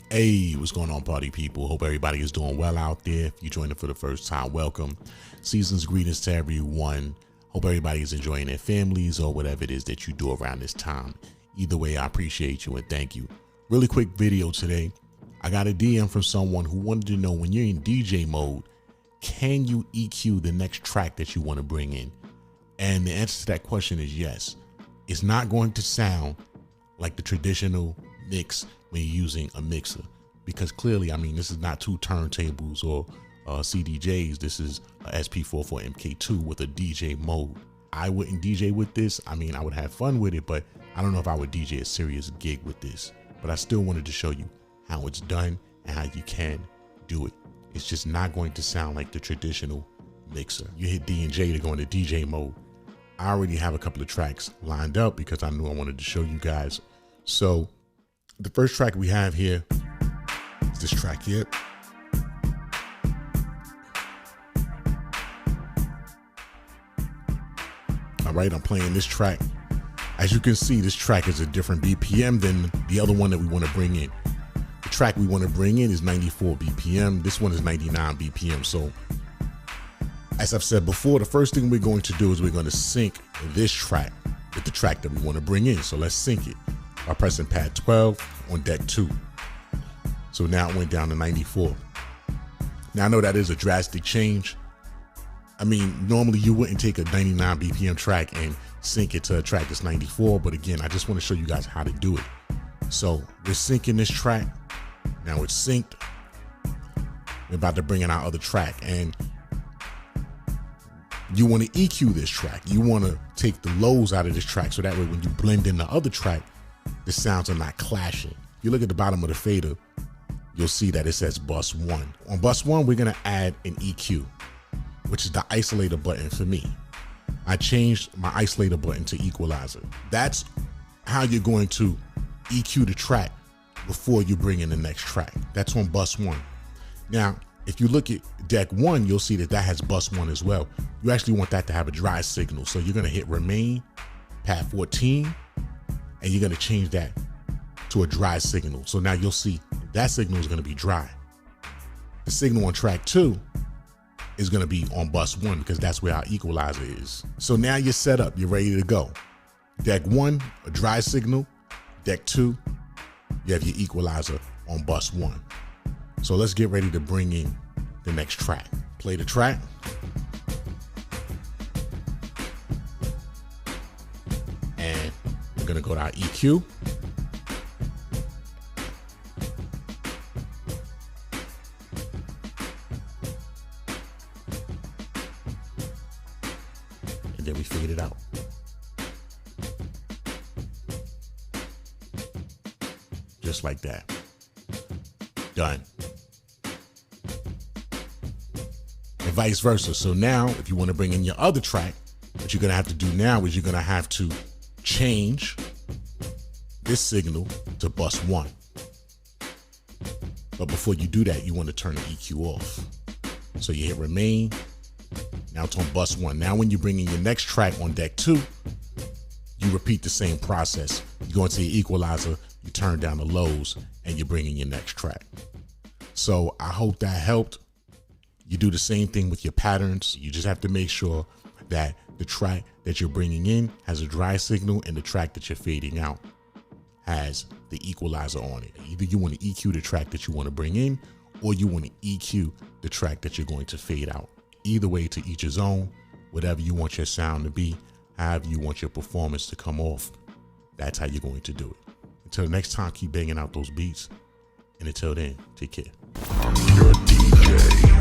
Hey, what's going on, party people? Hope everybody is doing well out there. If you joined it for the first time, welcome. Season's greetings to everyone. Hope everybody is enjoying their families or whatever it is that you do around this time. Either way, I appreciate you and thank you. Really quick video today. I got a DM from someone who wanted to know, when you're in DJ mode, can you EQ the next track that you want to bring in? And the answer to that question is yes. It's not going to sound like the traditional mix when you're using a mixer, because clearly, I mean, this is not two turntables or CDJs. This is a SP-404 MK2 with a DJ mode. I wouldn't DJ with this. I mean, I would have fun with it, but I don't know if I would DJ a serious gig with this. But I still wanted to show you how it's done and how you can do it. It's just not going to sound like the traditional mixer. You hit D and J to go into DJ mode. I already have a couple of tracks lined up because I knew I wanted to show you guys. So the first track we have here is this track here. All right, I'm playing this track. As you can see, this track is a different BPM than the other one that we want to bring in. The track we want to bring in is 94 BPM. This one is 99 BPM. So as I've said before, the first thing we're going to do is we're going to sync this track with the track that we want to bring in. So let's sync it by pressing pad 12 on deck 2. So now it went down to 94. Now I know that is a drastic change. I mean, normally you wouldn't take a 99 BPM track and sync it to a track that's 94. But again, I just want to show you guys how to do it. So we're syncing this track. Now it's synced. We're about to bring in our other track, and you want to EQ this track. You want to take the lows out of this track so that way when you blend in the other track, the sounds are not clashing. If you look at the bottom of the fader, you'll see that it says bus 1. On bus 1, we're going to add an EQ, which is the isolator button for me. I changed my isolator button to equalizer. That's how you're going to EQ the track before you bring in the next track. That's on bus 1. Now, if you look at deck 1, you'll see that that has bus 1 as well. You actually want that to have a dry signal. So you're going to hit remain, pad 14, and you're going to change that to a dry signal. So now you'll see that signal is going to be dry. The signal on track 2 is going to be on bus 1 because that's where our equalizer is. So now you're set up. You're ready to go. Deck 1, a dry signal. Deck 2, you have your equalizer on bus 1. So let's get ready to bring in the next track. Play the track. And we're going to go to our EQ. And then we figured it out. Just like that. Done. And vice versa. So now if you want to bring in your other track, what you're going to have to do now is you're going to have to change this signal to bus 1. But before you do that, you want to turn the EQ off. So you hit remain. Now it's on bus 1. Now when you bring in your next track on deck 2, you repeat the same process. You go into your equalizer, you turn down the lows, and you bring in your next track. So I hope that helped. You do the same thing with your patterns. You just have to make sure that the track that you're bringing in has a dry signal and the track that you're fading out has the equalizer on it. Either you want to EQ the track that you want to bring in, or you want to EQ the track that you're going to fade out. Either way, to each his own. Whatever you want your sound to be, however you want your performance to come off, that's how you're going to do it. Until next time, keep banging out those beats. And until then, take care. I'm your DJ.